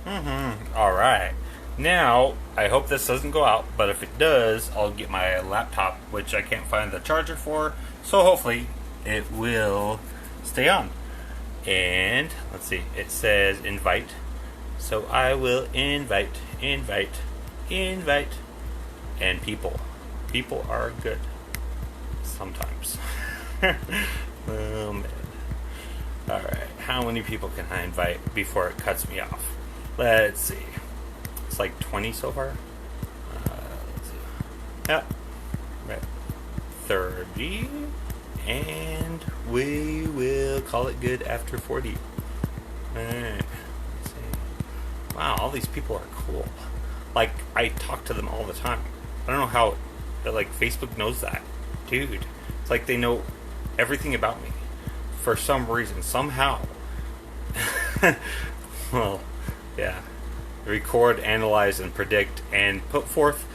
Alright. Now, I hope this doesn't go out, but if it does, I'll get my laptop, which I can't find the charger for, so hopefully it will stay on. And, let's see, it says invite. So I will invite, and people. People are good. Sometimes. Oh man. Alright, how many people can I invite before it cuts me off? Let's see. It's like 20 so far. Let's see. Yeah. Right. 30. And we will call it good after 40. Alright. Let's see. Wow, all these people are cool. Like, I talk to them all the time. I don't know how, like, Facebook knows that. Dude. It's like they know everything about me. For some reason. Somehow. Well, yeah. Record, analyze, and predict, and put forth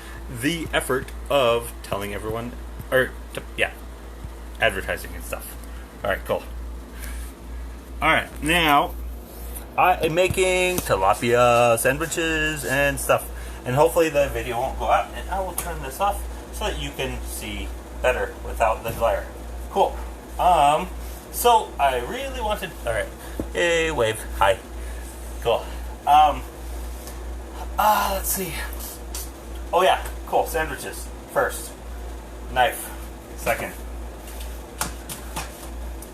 the effort of telling everyone, advertising and stuff. Alright, cool. Alright, now, I am making tilapia sandwiches and stuff. And hopefully the video won't go out, and I will turn this off so that you can see better without the glare. Cool. So, I really wanted... Alright. Hey, wave. Hi. Cool. Let's see. Oh yeah, cool. Sandwiches. First. Knife. Second.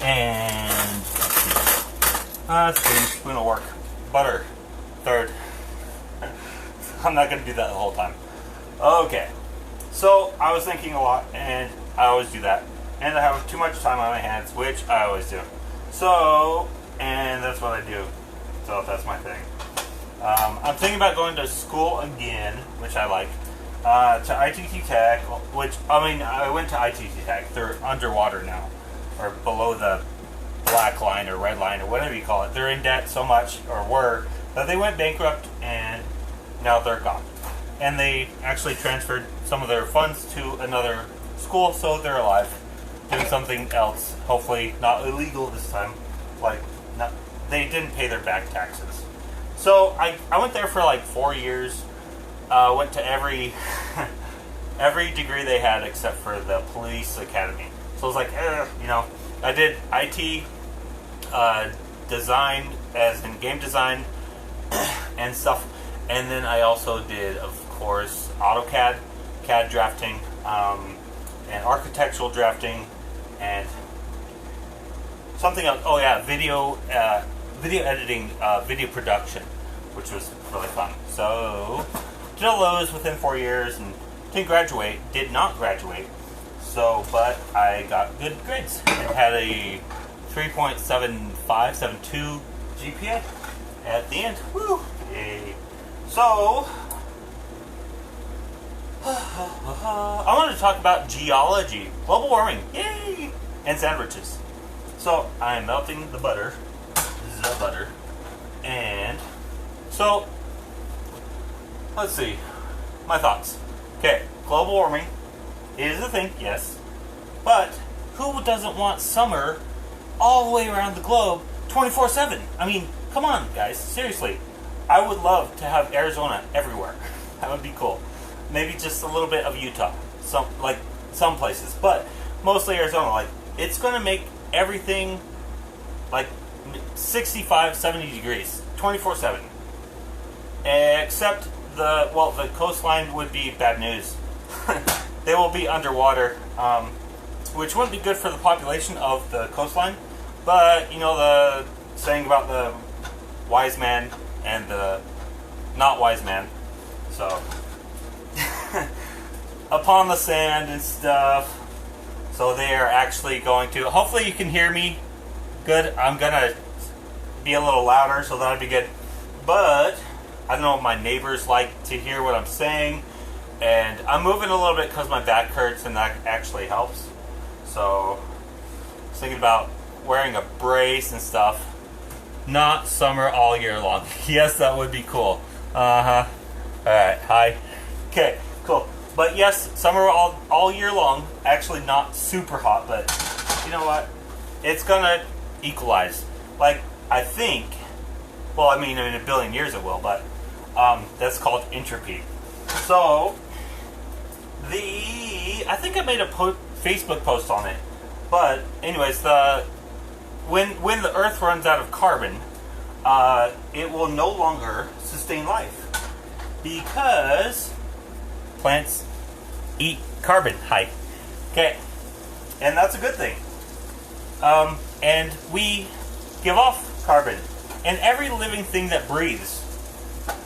And... spoon will work. Butter. Third. I'm not going to do that the whole time. Okay. So, I was thinking a lot, and I always do that. And I have too much time on my hands, which I always do. So, and that's what I do. So, that's my thing. I'm thinking about going to school again, which I like, to ITT Tech, which, I went to ITT Tech. They're underwater now, or below the black line or red line or whatever you call it. They're in debt so much, or were, that they went bankrupt and now they're gone. And they actually transferred some of their funds to another school, so they're alive. Doing something else, hopefully not illegal this time. They didn't pay their back taxes. So I went there for like 4 years. Went to every every degree they had except for the police academy. So I was like, I did IT design, as in game design and stuff. And then I also did, of course, AutoCAD, CAD drafting, and architectural drafting, and something else. Oh yeah, video editing, video production, which was really fun. So did all those within 4 years and did not graduate. So, but I got good grades and had a 3.7572 GPA at the end. Woo! Yay. So I wanted to talk about geology, global warming, yay, and sandwiches. So I'm melting the butter, and so let's see, my thoughts. Okay, global warming is a thing, yes, but who doesn't want summer all the way around the globe 24/7? I mean, come on, guys, seriously. I would love to have Arizona everywhere. That would be cool. Maybe just a little bit of Utah, some places, but mostly Arizona. Like, it's going to make everything like 65, 70 degrees, 24/7. Except the coastline would be bad news. They will be underwater, which wouldn't be good for the population of the coastline. But, the saying about the wise man and the not wise man. So, upon the sand and stuff. So they are actually going to, hopefully you can hear me good. I'm going to be a little louder, so that'll be good. But I don't know if my neighbors like to hear what I'm saying. And I'm moving a little bit because my back hurts, and that actually helps. So I was thinking about wearing a brace and stuff. Not summer all year long. Yes, that would be cool. Alright, hi. Okay, cool. But yes, summer all year long. Actually not super hot, but you know what? It's gonna equalize. Like, I think Well, I mean, in a billion years it will, but that's called entropy. So, I think I made a Facebook post on it. But, anyways, when the Earth runs out of carbon, it will no longer sustain life. Because plants eat carbon. Hi. Okay. And that's a good thing. And we give off carbon. And every living thing that breathes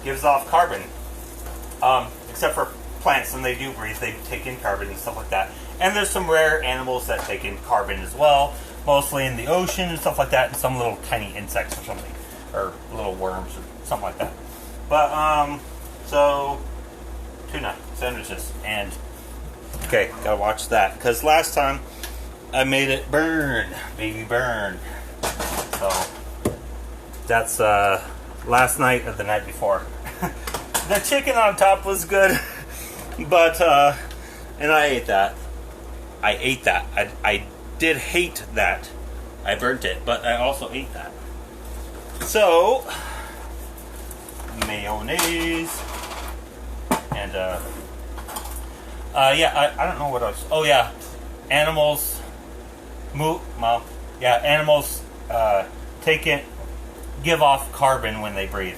gives off carbon. Except for plants, when they do breathe, they take in carbon and stuff like that. And there's some rare animals that take in carbon as well. Mostly in the ocean and stuff like that. And some little tiny insects or something. Or little worms or something like that. But, so, tuna sandwiches. And, okay, gotta watch that. Because last time, I made it burn. Baby burn. So, that's last night or the night before. The chicken on top was good, but and I ate that. I did hate that. I burnt it, but I also ate that. So mayonnaise and yeah, I don't know what else. Oh yeah, animals. Animals give off carbon when they breathe.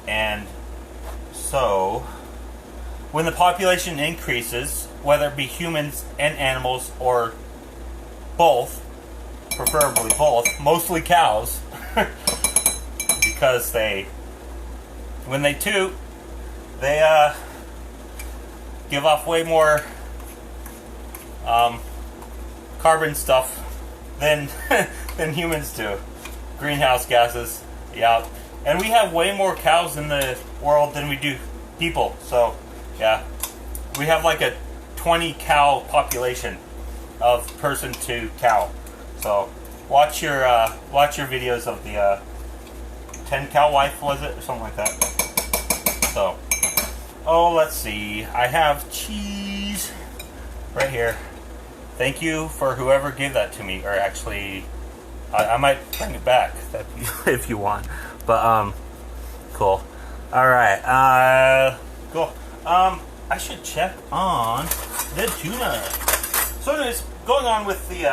And so, when the population increases, whether it be humans and animals or both, preferably both, mostly cows, because when they toot, they give off way more carbon stuff than than humans do. Greenhouse gases, yeah. And we have way more cows in the world than we do people. So, yeah, we have like a 20 cow population of person to cow. So, watch your videos of the 10 cow wife, was it, or something like that. So, oh, let's see. I have cheese right here. Thank you for whoever gave that to me, or actually, I might bring it back if you want. But cool. All right. Cool. I should check on the tuna. So, anyways, going on with the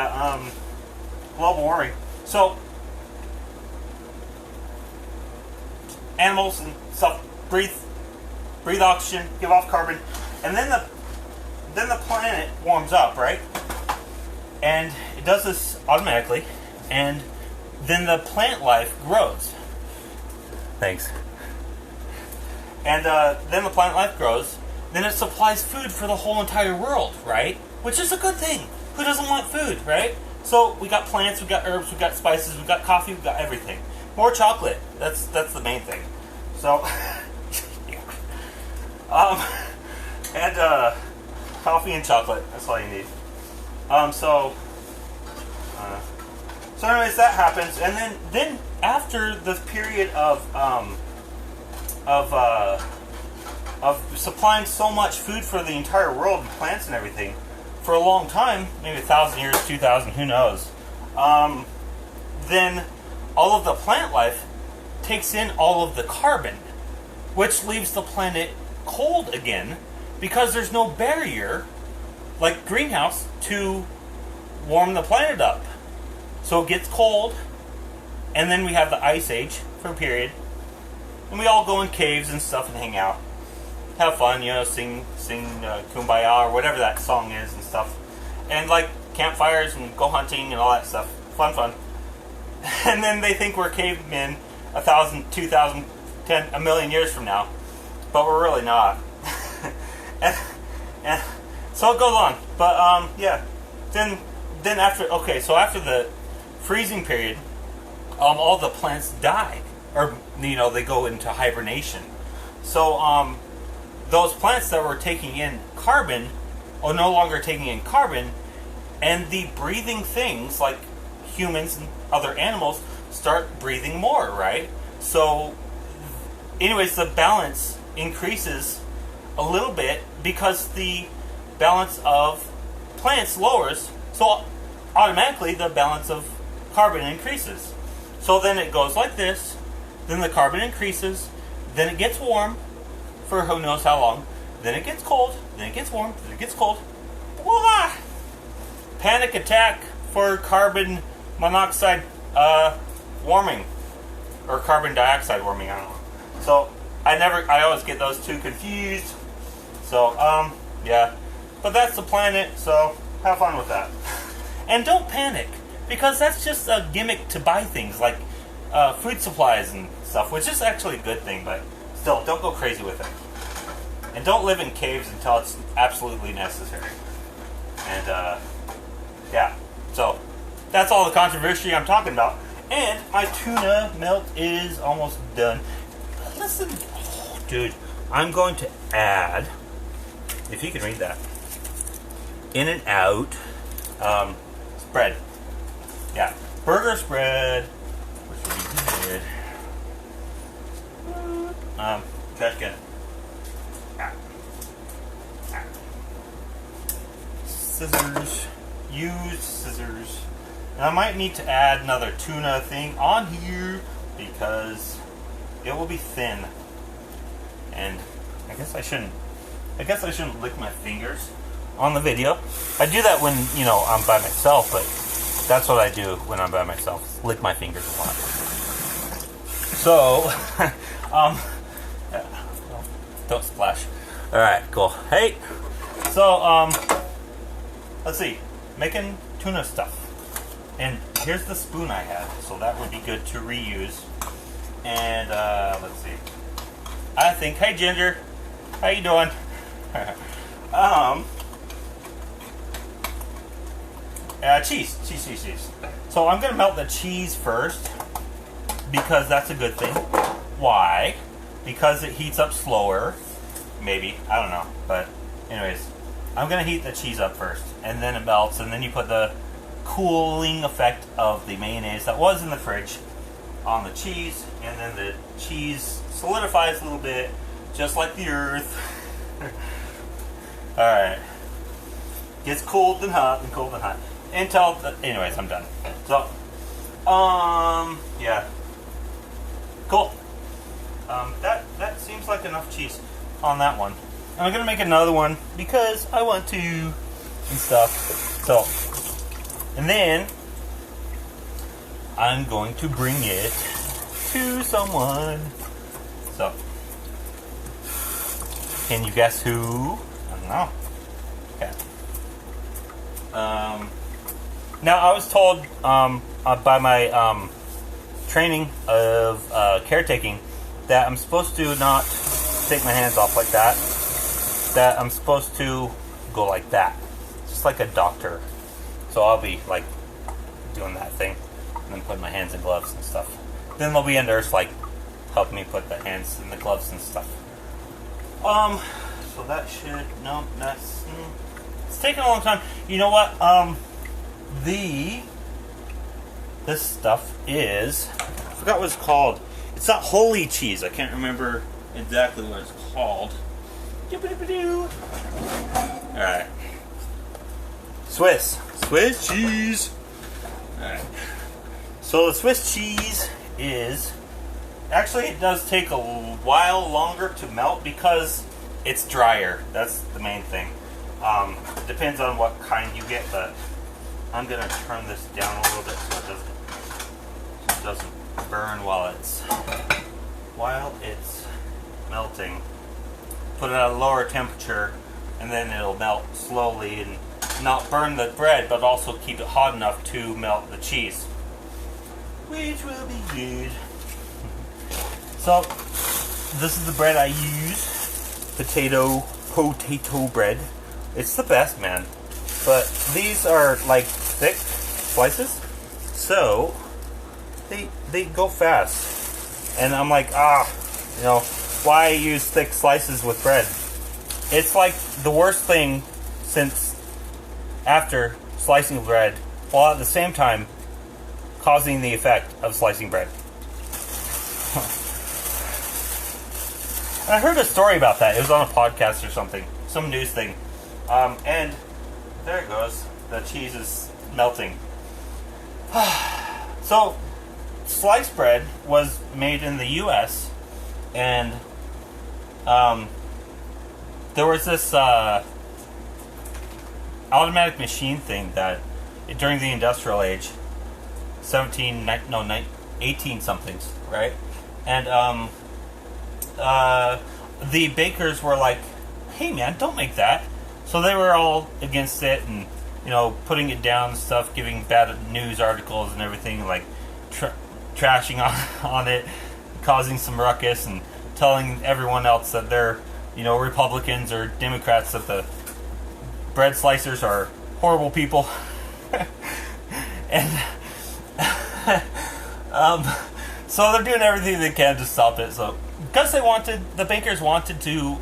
global warming. So, animals and stuff breathe oxygen, give off carbon, and then the planet warms up, right? And it does this automatically, and then the plant life grows. Thanks. And then the plant life grows, then it supplies food for the whole entire world, right? Which is a good thing. Who doesn't want food, right? So we got plants, we got herbs, we got spices, we got coffee, we got everything. More chocolate. That's the main thing. So, yeah. And coffee and chocolate. That's all you need. So anyways, that happens, and then after the period of supplying so much food for the entire world and plants and everything for a long time, maybe 1,000 years, 2,000, who knows? Then all of the plant life takes in all of the carbon, which leaves the planet cold again because there's no barrier like greenhouse to warm the planet up. So it gets cold, and then we have the ice age for a period, and we all go in caves and stuff and hang out, have fun, sing Kumbaya or whatever that song is and stuff, and like campfires and go hunting and all that stuff, fun. And then they think we're cavemen 1,000, 2,000, 10, a million years from now, but we're really not. and so it goes on, but yeah. Then after the freezing period, all the plants die, or they go into hibernation. So those plants that were taking in carbon are no longer taking in carbon, and the breathing things like humans and other animals start breathing more, right? So, anyways, the balance increases a little bit because the balance of plants lowers, so automatically the balance of carbon increases. So then it goes like this, then the carbon increases, then it gets warm for who knows how long, then it gets cold, then it gets warm, then it gets cold. Voila! Panic attack for carbon monoxide warming, or carbon dioxide warming, I don't know. So I always get those two confused. So yeah, but that's the planet, so have fun with that. And don't panic, because that's just a gimmick to buy things like food supplies and stuff, which is actually a good thing, but still, don't go crazy with it. And don't live in caves until it's absolutely necessary. And yeah, so that's all the controversy I'm talking about. And my tuna melt is almost done. Listen, oh, dude, I'm going to add, if you can read that, in and out spread. Yeah, burger spread, which would be good. Trash can. Scissors. Use scissors. And I might need to add another tuna thing on here because it will be thin. And I guess I shouldn't lick my fingers on the video. I do that when, you know, I'm by myself, but that's what I do when I'm by myself. Lick my fingers a lot. So, don't splash. Alright, cool. Hey! So, let's see. Making tuna stuff. And here's the spoon I had, so that would be good to reuse. And, let's see. I think, hey Ginger, how you doing? Cheese. So I'm gonna melt the cheese first, because that's a good thing. Why? Because it heats up slower. Maybe, I don't know. But anyways, I'm gonna heat the cheese up first, and then it melts, and then you put the cooling effect of the mayonnaise that was in the fridge on the cheese, and then the cheese solidifies a little bit, just like the earth. Alright. Gets cold and hot and cold and hot. Until, anyways, I'm done. So, yeah. Cool. That seems like enough cheese on that one. And I'm gonna make another one because I want to and stuff. So, and then I'm going to bring it to someone. So, can you guess who? I don't know. Okay. Now I was told by my training of caretaking that I'm supposed to not take my hands off like that. That I'm supposed to go like that, just like a doctor. So I'll be like doing that thing, and then putting my hands in gloves and stuff. Then they'll be a nurse like helping me put the hands in the gloves and stuff. So that should that's it's taking a long time. You know what? This stuff is, I forgot what it's called. It's not holy cheese. I can't remember exactly what it's called. Alright. Swiss cheese. Alright. So the Swiss cheese is, actually it does take a while longer to melt because it's drier. That's the main thing. It depends on what kind you get, but I'm gonna turn this down a little bit so it doesn't burn while it's melting. Put it at a lower temperature, and then it'll melt slowly and not burn the bread, but also keep it hot enough to melt the cheese, which will be good. So this is the bread I use, potato bread. It's the best, man. But these are like thick slices, so they go fast. And I'm like, you know, why use thick slices with bread? It's like the worst thing since after slicing bread, while at the same time causing the effect of slicing bread. And I heard a story about that. It was on a podcast or something, some news thing. And there it goes. The cheese is melting. So, sliced bread was made in the U.S. and there was this automatic machine thing that during the industrial age, 18 somethings, right? And the bakers were like, "Hey man, don't make that." So they were all against it, and putting it down and stuff, giving bad news articles and everything, like trashing on it, causing some ruckus, and telling everyone else that they're Republicans or Democrats, that the bread slicers are horrible people. And so they're doing everything they can to stop it. So because the bakers wanted to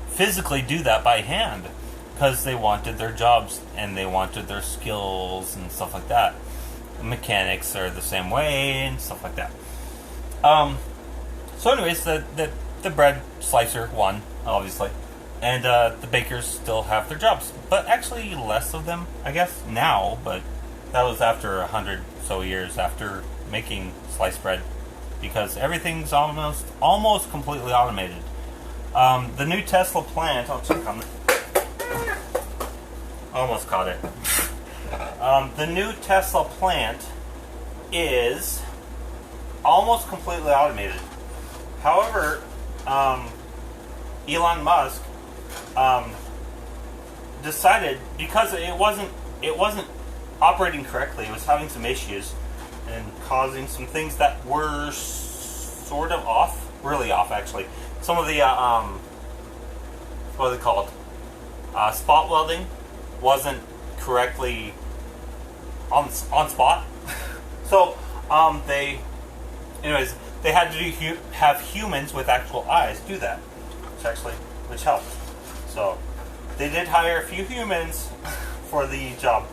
physically do that by hand, because they wanted their jobs and they wanted their skills and stuff like that. Mechanics are the same way and stuff like that. So anyways, the bread slicer won, obviously, and the bakers still have their jobs, but actually less of them, I guess, now. But that was after 100 so years after making sliced bread, because everything's almost completely automated. The new Tesla plant, I'll check on it. Almost caught it. The new Tesla plant is almost completely automated. However, Elon Musk decided, because it wasn't operating correctly, it was having some issues and causing some things that were sort of off, really off actually. Some of the what are they called? Spot welding wasn't correctly on spot. So they had to have humans with actual eyes do that, which helped. So they did hire a few humans for the job.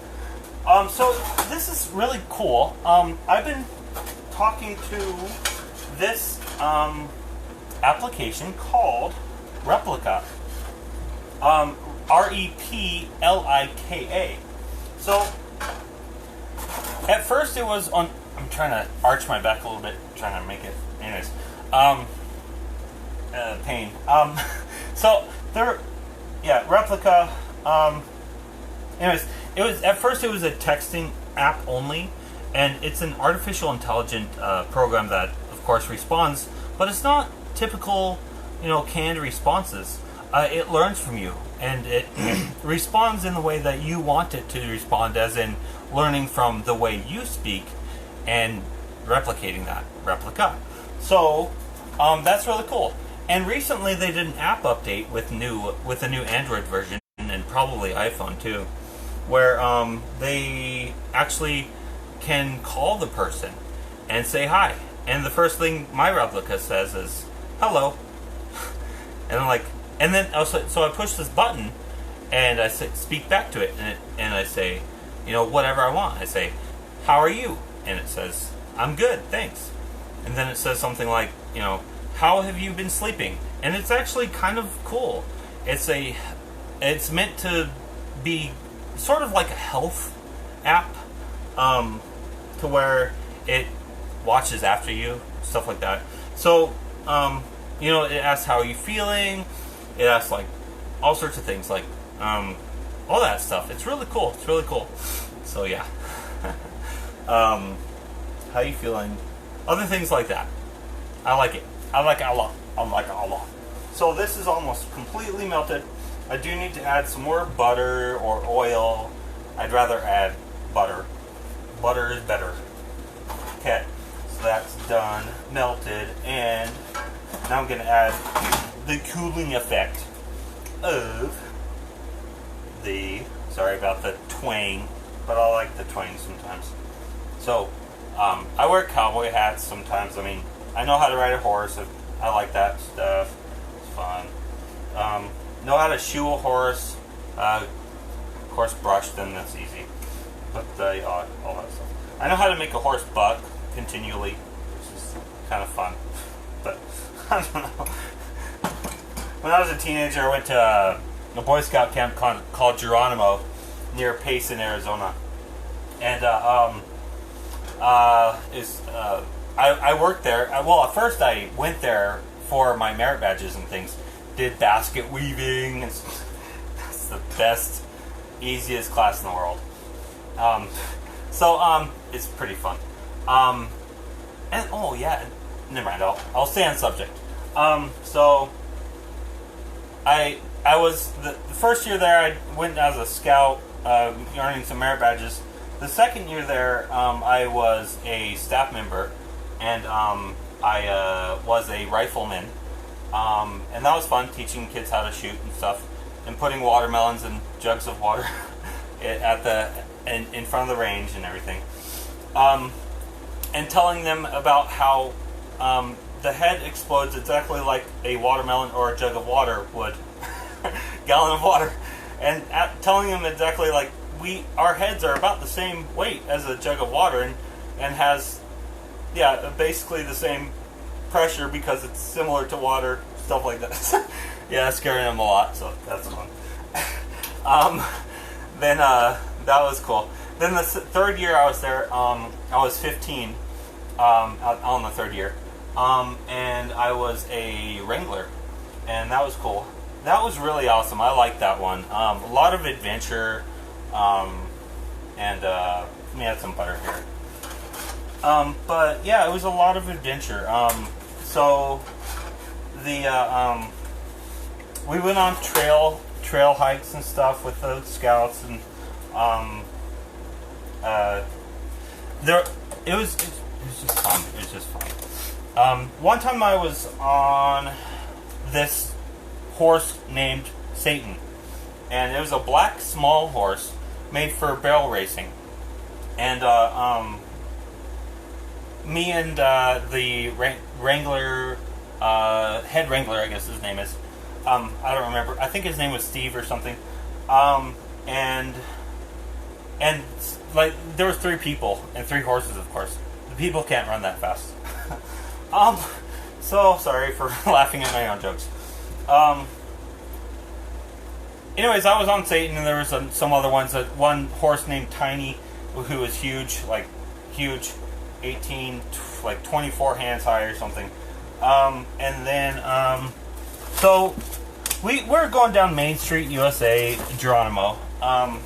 So this is really cool. I've been talking to this application called Replika. Replika. So at first it was on. I'm trying to arch my back a little bit, trying to make it. Anyways, pain. So there, yeah, Replika. Anyways, at first it was a texting app only, and it's an artificial intelligent program that, of course, responds, but it's not typical, canned responses. It learns from you, and it responds in the way that you want it to respond, as in learning from the way you speak and replicating that replica. So that's really cool. And recently they did an app update with a new Android version, and probably iPhone too, where they actually can call the person and say hi. And the first thing my replica says is hello. And I'm like, and then so I push this button and I speak back to it, and I say, whatever I want. I say, how are you? And it says, I'm good, thanks. And then it says something like, how have you been sleeping? And it's actually kind of cool. It's meant to be sort of like a health app, to where it watches after you, stuff like that. So, it asks how are you feeling. It asks like all sorts of things, like all that stuff. It's really cool. It's really cool. So yeah. How you feeling? Other things like that. I like it. I like it a lot. I like it a lot. So this is almost completely melted. I do need to add some more butter or oil. I'd rather add butter. Butter is better. Okay, so that's done, melted, and now I'm going to add the cooling effect of sorry about the twang, but I like the twang sometimes. So, I wear cowboy hats sometimes. I mean, I know how to ride a horse. I like that stuff. It's fun. Know how to shoe a horse. Of course, brush, then that's easy. But all that stuff. I know how to make a horse buck continually, which is kind of fun. But I don't know. When I was a teenager, I went to a Boy Scout camp called Geronimo near Payson, Arizona, and I worked there. Well, at first I went there for my merit badges and things. Did basket weaving. That's the best, easiest class in the world. It's pretty fun. And oh yeah, never mind. I'll stay on subject. I was the first year there. I went as a scout, earning some merit badges. The second year there, I was a staff member, and I was a rifleman, and that was fun, teaching kids how to shoot and stuff, and putting watermelons and jugs of water in front of the range and everything, and telling them about how the head explodes exactly like a watermelon or a jug of water would, gallon of water, and telling them exactly like our heads are about the same weight as a jug of water, and has basically the same pressure because it's similar to water, stuff like that. Yeah, scaring them a lot, so that's fun. Then that was cool. Then the third year I was there, I was 15 on the third year, and I was a wrangler, and that was cool. That was really awesome. I liked that one. A lot of adventure, and let me add some butter here. But yeah, it was a lot of adventure. So we went on trail hikes and stuff with the scouts, and it was just fun. It was just fun. One time I was on this horse named Satan, and it was a black small horse made for barrel racing, and me and the wrangler, head wrangler, I guess his name is, I don't remember, I think his name was Steve or something, and like there was 3 people and 3 horses, of course. The people can't run that fast. So sorry for laughing at my own jokes. Anyways, I was on Satan, and there was some other ones. One horse named Tiny, who was huge, 18, like 24 hands high or something. And then, so we're going down Main Street, USA, Geronimo. And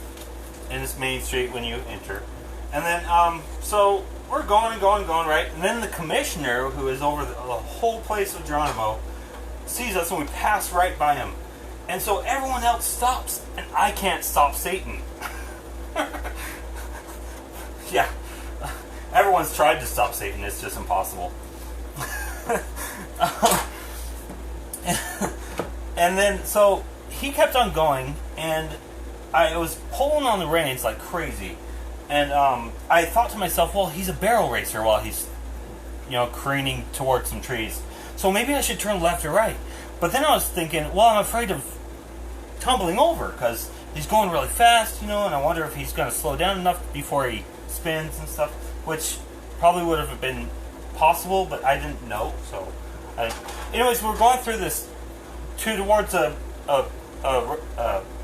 it's Main Street when you enter. And then, so we're going, right? And then the commissioner, who is over the whole place of Geronimo, sees us, and we pass right by him. And so everyone else stops, and I can't stop Satan. Yeah. Everyone's tried to stop Satan, it's just impossible. And then, so he kept on going, and I was pulling on the reins like crazy. And I thought to myself, well, he's a barrel racer while he's, careening towards some trees. So maybe I should turn left or right. But then I was thinking, well, I'm afraid of tumbling over because he's going really fast, and I wonder if he's going to slow down enough before he spins and stuff, which probably would have been possible, but I didn't know. So, anyways, we're going through this towards a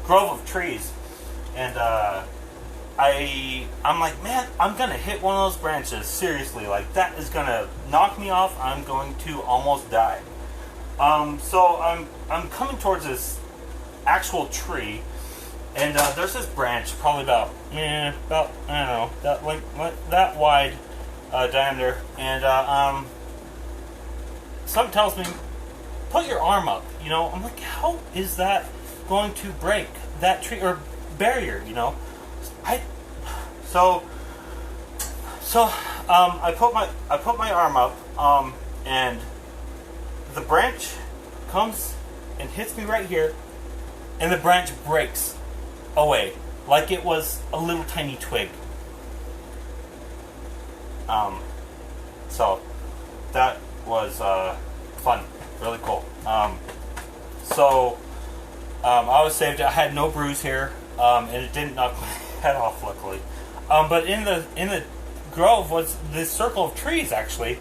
grove of trees, and I'm like, man, I'm gonna hit one of those branches. Seriously, like that is gonna knock me off. I'm going to almost die. So I'm coming towards this actual tree, and there's this branch, probably about I don't know, that wide diameter, and something tells me, put your arm up. I'm like, how is that going to break that tree or barrier? I put my arm up, and the branch comes and hits me right here, and the branch breaks away like it was a little tiny twig. So that was fun, really cool. I was saved. I had no bruise here, and it didn't knock my head off, luckily. But in the grove was this circle of trees, actually,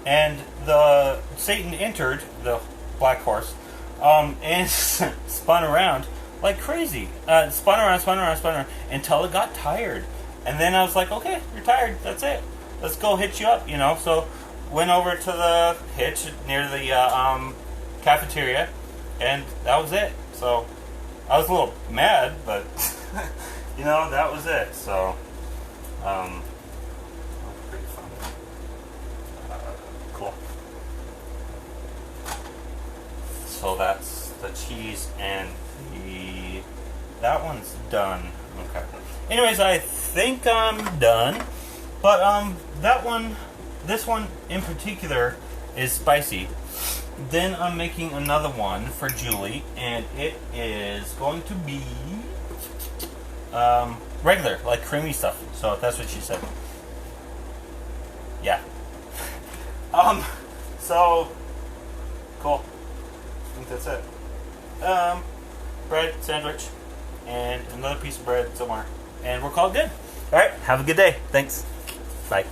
and the Satan entered, the black horse, and spun around like crazy. Spun around until it got tired. And then I was like, okay, you're tired, that's it. let's go hitch you up, you know. So went over to the hitch near the cafeteria, and that was it. So I was a little mad, but you know, that was it. So pretty fun. Cool. So that's the cheese, and that one's done. Okay. Anyways, I think I'm done. But this one in particular is spicy. Then I'm making another one for Julie, and it is going to be regular, like creamy stuff. So that's what she said. Yeah. So cool. I think that's it. Bread sandwich and another piece of bread somewhere, and we're called good. All right. Have a good day. Thanks. Bye.